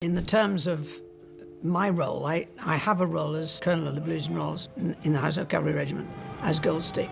In the terms of my role, I have a role as Colonel of the Blues and Rolls in the Household Cavalry Regiment as Goldstick.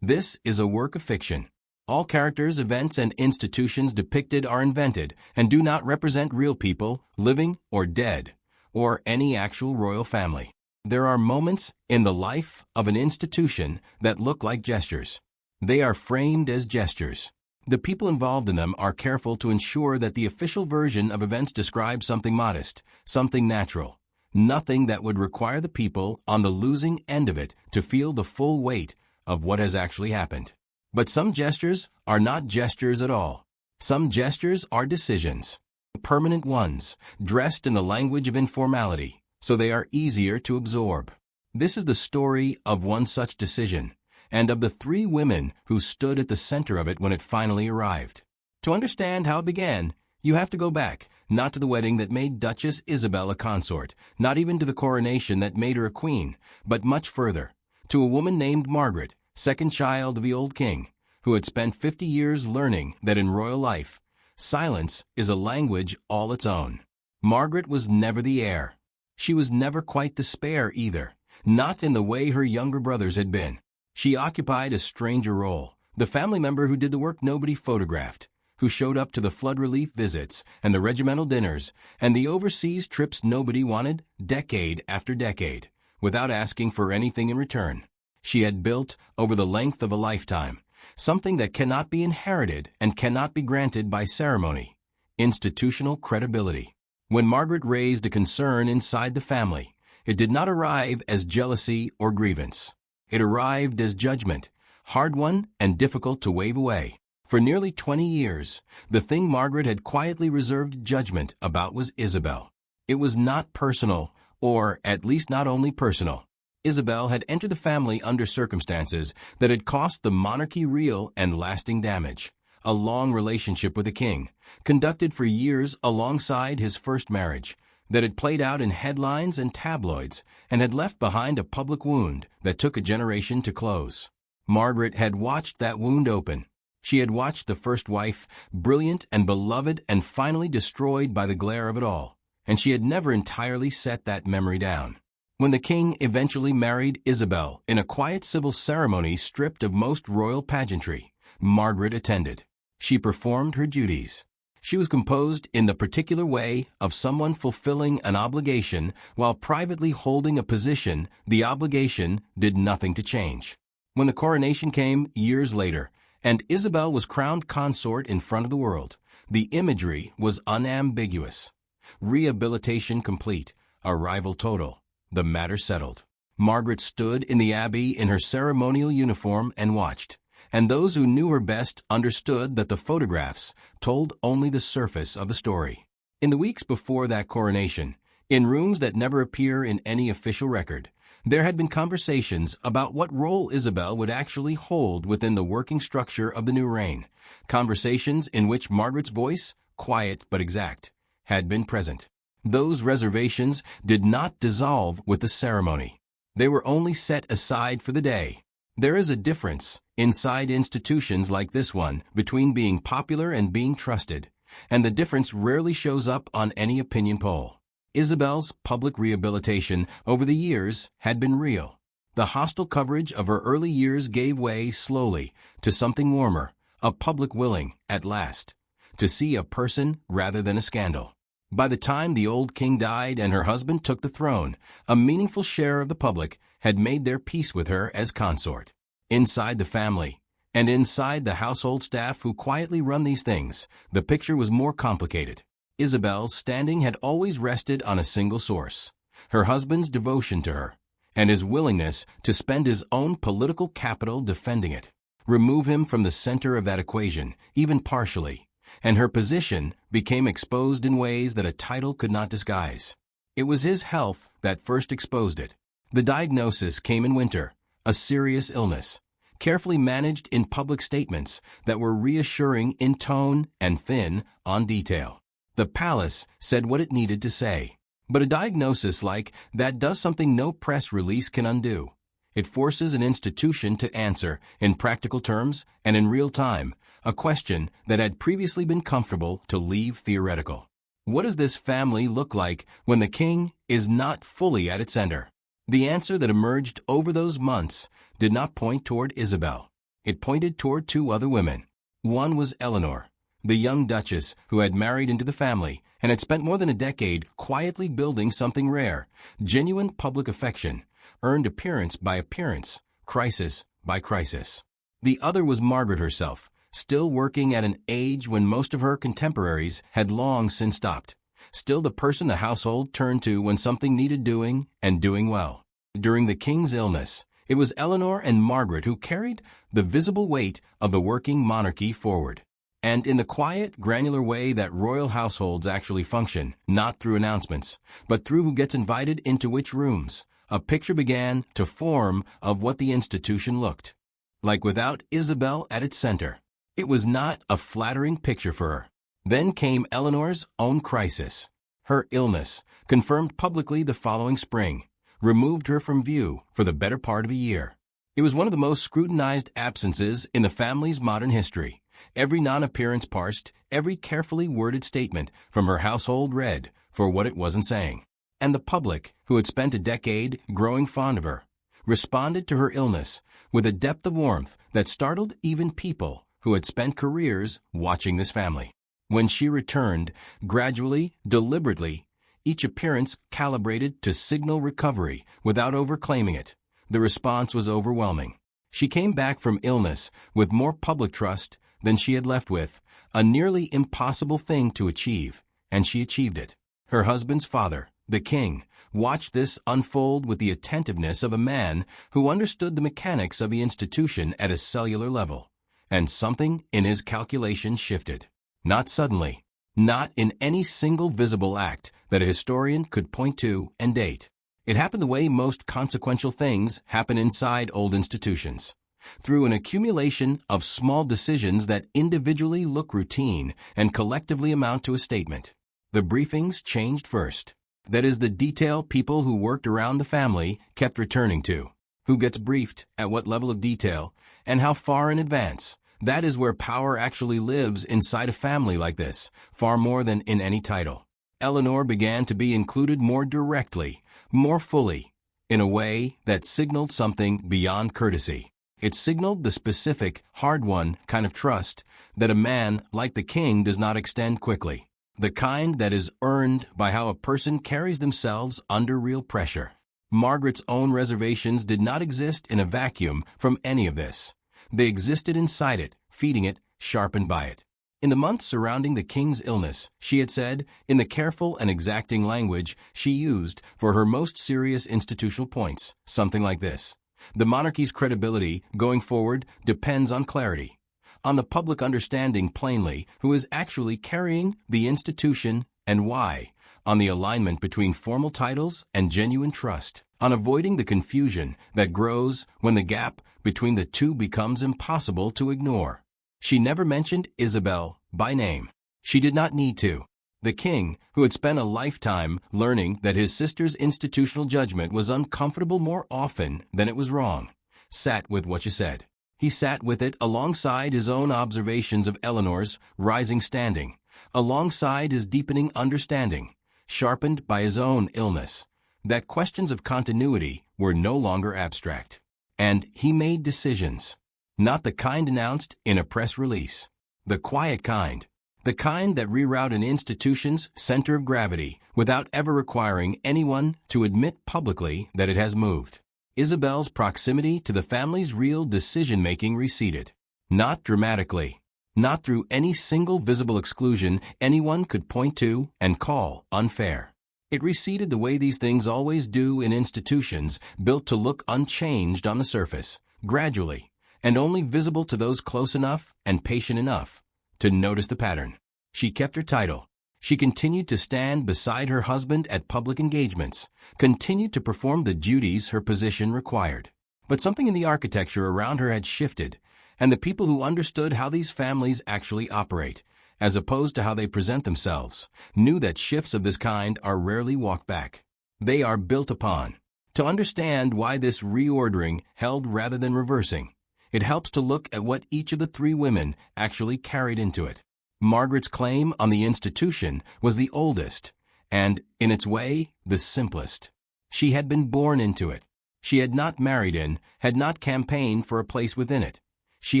This is a work of fiction. All characters, events, and institutions depicted are invented and do not represent real people, living or dead, or any actual royal family. There are moments in the life of an institution that look like gestures. They are framed as gestures. The people involved in them are careful to ensure that the official version of events describes something modest, something natural, nothing that would require the people on the losing end of it to feel the full weight of what has actually happened. But some gestures are not gestures at all. Some gestures are decisions, permanent ones, dressed in the language of informality, so they are easier to absorb. This is the story of one such decision, and of the 3 women who stood at the center of it when it finally arrived. To understand how it began, you have to go back, not to the wedding that made Duchess Isabel a consort, not even to the coronation that made her a queen, but much further, to a woman named Margaret, second child of the old king, who had spent 50 years learning that in royal life, silence is a language all its own. Margaret was never the heir. She was never quite the spare either, not in the way her younger brothers had been. She occupied a stranger role, the family member who did the work nobody photographed, who showed up to the flood relief visits and the regimental dinners and the overseas trips nobody wanted, decade after decade, without asking for anything in return. She had built, over the length of a lifetime, something that cannot be inherited and cannot be granted by ceremony: institutional credibility. When Margaret raised a concern inside the family, it did not arrive as jealousy or grievance. It arrived as judgment, hard-won and difficult to wave away. For nearly 20 years, the thing Margaret had quietly reserved judgment about was Isabel. It was not personal, or at least not only personal. Isabel had entered the family under circumstances that had cost the monarchy real and lasting damage. A long relationship with the king, conducted for years alongside his first marriage, that had played out in headlines and tabloids and had left behind a public wound that took a generation to close. Margaret had watched that wound open. She had watched the first wife, brilliant and beloved and finally destroyed by the glare of it all, and she had never entirely set that memory down. When the king eventually married Isabel in a quiet civil ceremony stripped of most royal pageantry, Margaret attended. She performed her duties. She was composed in the particular way of someone fulfilling an obligation while privately holding a position the obligation did nothing to change. When the coronation came years later, and Isabel was crowned consort in front of the world, the imagery was unambiguous. Rehabilitation complete, arrival total, the matter settled. Margaret stood in the abbey in her ceremonial uniform and watched. And those who knew her best understood that the photographs told only the surface of the story. In the weeks before that coronation, in rooms that never appear in any official record, there had been conversations about what role Isabel would actually hold within the working structure of the new reign, conversations in which Margaret's voice, quiet but exact, had been present. Those reservations did not dissolve with the ceremony. They were only set aside for the day. There is a difference, inside institutions like this one, between being popular and being trusted, and the difference rarely shows up on any opinion poll. Isabel's public rehabilitation over the years had been real. The hostile coverage of her early years gave way slowly to something warmer, a public willing, at last, to see a person rather than a scandal. By the time the old king died and her husband took the throne, a meaningful share of the public had made their peace with her as consort. Inside the family, and inside the household staff who quietly run these things, the picture was more complicated. Isabel's standing had always rested on a single source: her husband's devotion to her, and his willingness to spend his own political capital defending it. Remove him from the center of that equation, even partially, and her position became exposed in ways that a title could not disguise. It was his health that first exposed it. The diagnosis came in winter, a serious illness, carefully managed in public statements that were reassuring in tone and thin on detail. The palace said what it needed to say. But a diagnosis like that does something no press release can undo. It forces an institution to answer, in practical terms and in real time, a question that had previously been comfortable to leave theoretical. What does this family look like when the king is not fully at its center? The answer that emerged over those months did not point toward Isabel. It pointed toward two other women. One was Eleanor, the young duchess who had married into the family and had spent more than a decade quietly building something rare, genuine public affection, earned appearance by appearance, crisis by crisis. The other was Margaret herself, still working at an age when most of her contemporaries had long since stopped, still the person the household turned to when something needed doing and doing well. During the king's illness, it was Eleanor and Margaret who carried the visible weight of the working monarchy forward. And in the quiet, granular way that royal households actually function, not through announcements, but through who gets invited into which rooms, a picture began to form of what the institution looked like without Isabel at its center. It was not a flattering picture for her. Then came Eleanor's own crisis. Her illness, confirmed publicly the following spring, removed her from view for the better part of a year. It was one of the most scrutinized absences in the family's modern history. Every non-appearance parsed, every carefully worded statement from her household read for what it wasn't saying. And the public, who had spent a decade growing fond of her, responded to her illness with a depth of warmth that startled even people who had spent careers watching this family. When she returned, gradually, deliberately, each appearance calibrated to signal recovery without overclaiming it, the response was overwhelming. She came back from illness with more public trust than she had left with, a nearly impossible thing to achieve, and she achieved it. Her husband's father, the king, watched this unfold with the attentiveness of a man who understood the mechanics of the institution at a cellular level, and something in his calculation shifted. Not suddenly, not in any single visible act that a historian could point to and date. It happened the way most consequential things happen inside old institutions, through an accumulation of small decisions that individually look routine and collectively amount to a statement. The briefings changed first. That is, the detail people who worked around the family kept returning to. Who gets briefed, at what level of detail, and how far in advance. That is where power actually lives inside a family like this, far more than in any title. Eleanor began to be included more directly, more fully, in a way that signaled something beyond courtesy. It signaled the specific, hard-won kind of trust that a man like the king does not extend quickly. The kind that is earned by how a person carries themselves under real pressure. Margaret's own reservations did not exist in a vacuum from any of this. They existed inside it, feeding it, sharpened by it. In the months surrounding the king's illness, she had said, in the careful and exacting language she used for her most serious institutional points, something like this: the monarchy's credibility going forward depends on clarity, on the public understanding plainly who is actually carrying the institution and why, on the alignment between formal titles and genuine trust, on avoiding the confusion that grows when the gap between the two becomes impossible to ignore. She never mentioned Isabel by name. She did not need to. The king, who had spent a lifetime learning that his sister's institutional judgment was uncomfortable more often than it was wrong, sat with what she said. He sat with it alongside his own observations of Eleanor's rising standing, alongside his deepening understanding, sharpened by his own illness, that questions of continuity were no longer abstract. And he made decisions. Not the kind announced in a press release. The quiet kind. The kind that reroute an institution's center of gravity without ever requiring anyone to admit publicly that it has moved. Isabel's proximity to the family's real decision-making receded. Not dramatically. Not through any single visible exclusion anyone could point to and call unfair. It receded the way these things always do in institutions built to look unchanged on the surface, gradually, and only visible to those close enough and patient enough to notice the pattern. She kept her title. She continued to stand beside her husband at public engagements, continued to perform the duties her position required. But something in the architecture around her had shifted, and the people who understood how these families actually operate, as opposed to how they present themselves, knew that shifts of this kind are rarely walked back. They are built upon. To understand why this reordering held rather than reversing, it helps to look at what each of the three women actually carried into it. Margaret's claim on the institution was the oldest, and, in its way, the simplest. She had been born into it. She had not married in, had not campaigned for a place within it. She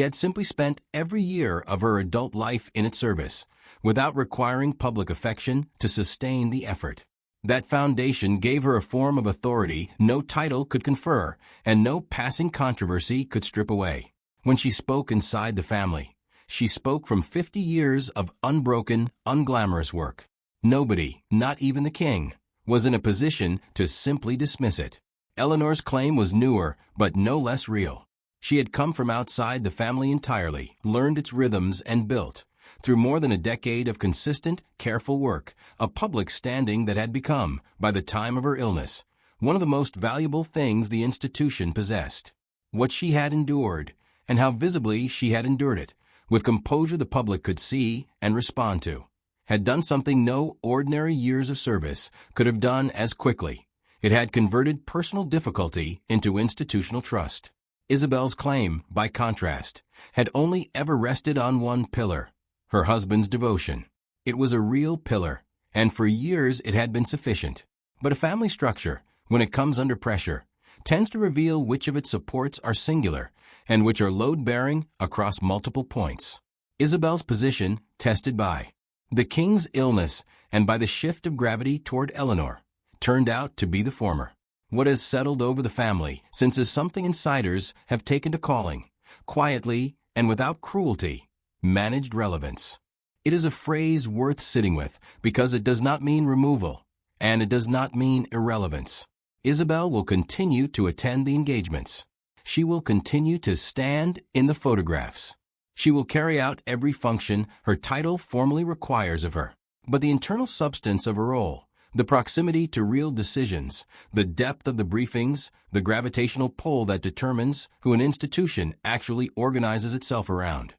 had simply spent every year of her adult life in its service, without requiring public affection to sustain the effort. That foundation gave her a form of authority no title could confer, and no passing controversy could strip away. When she spoke inside the family, she spoke from 50 years of unbroken, unglamorous work. Nobody, not even the king, was in a position to simply dismiss it. Eleanor's claim was newer, but no less real. She had come from outside the family entirely, learned its rhythms, and built, through more than a decade of consistent, careful work, a public standing that had become, by the time of her illness, one of the most valuable things the institution possessed. What she had endured, and how visibly she had endured it, with composure the public could see and respond to, had done something no ordinary years of service could have done as quickly. It had converted personal difficulty into institutional trust. Isabel's claim, by contrast, had only ever rested on one pillar, her husband's devotion. It was a real pillar, and for years it had been sufficient. But a family structure, when it comes under pressure, tends to reveal which of its supports are singular and which are load-bearing across multiple points. Isabel's position, tested by the king's illness and by the shift of gravity toward Eleanor, turned out to be the former. What has settled over the family since is something insiders have taken to calling, quietly and without cruelty, managed relevance. It is a phrase worth sitting with because it does not mean removal, and it does not mean irrelevance. Isabel will continue to attend the engagements. She will continue to stand in the photographs. She will carry out every function her title formally requires of her. But the internal substance of her role, the proximity to real decisions, the depth of the briefings, the gravitational pull that determines who an institution actually organizes itself around,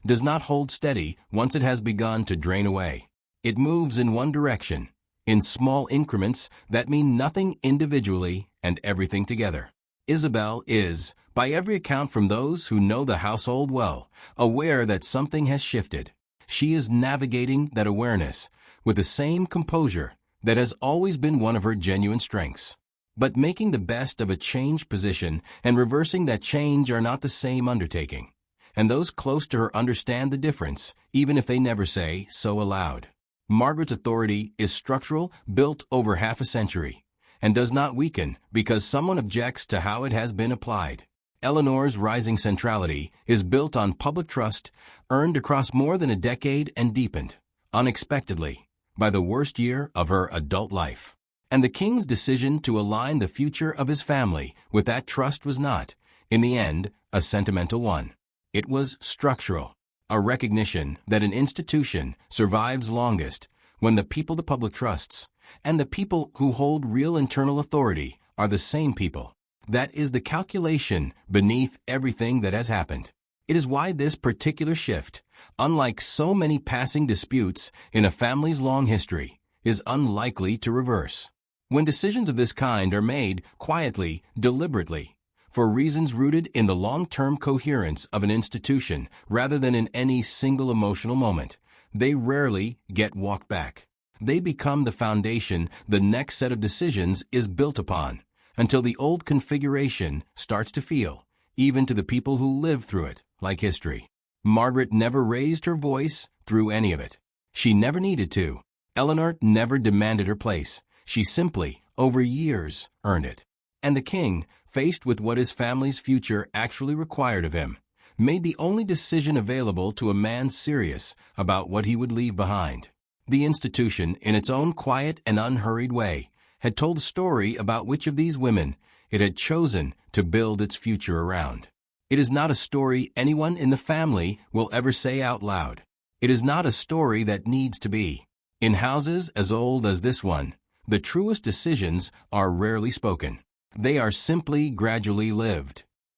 does not hold steady once it has begun to drain away. It moves in one direction, in small increments that mean nothing individually and everything together. Isabel is, by every account from those who know the household well, aware that something has shifted. She is navigating that awareness with the same composure that has always been one of her genuine strengths. But making the best of a changed position and reversing that change are not the same undertaking, and those close to her understand the difference, even if they never say so aloud. Margaret's authority is structural, built over half a century, and does not weaken because someone objects to how it has been applied. Eleanor's rising centrality is built on public trust, earned across more than a decade and deepened, unexpectedly, by the worst year of her adult life. And the king's decision to align the future of his family with that trust was not, in the end, a sentimental one. It was structural, a recognition that an institution survives longest when the people the public trusts and the people who hold real internal authority are the same people. That is the calculation beneath everything that has happened. It is why this particular shift, unlike so many passing disputes in a family's long history, is unlikely to reverse. When decisions of this kind are made quietly, deliberately, for reasons rooted in the long-term coherence of an institution rather than in any single emotional moment, they rarely get walked back. They become the foundation the next set of decisions is built upon, until the old configuration starts to feel, even to the people who live through it, like history. Margaret never raised her voice through any of it. She never needed to. Eleanor never demanded her place. She simply, over years, earned it. And the king, faced with what his family's future actually required of him, made the only decision available to a man serious about what he would leave behind. The institution, in its own quiet and unhurried way, had told a story about which of these women it had chosen to build its future around. It is not a story anyone in the family will ever say out loud. It is not a story that needs to be. In houses as old as this one, the truest decisions are rarely spoken. They are simply gradually lived.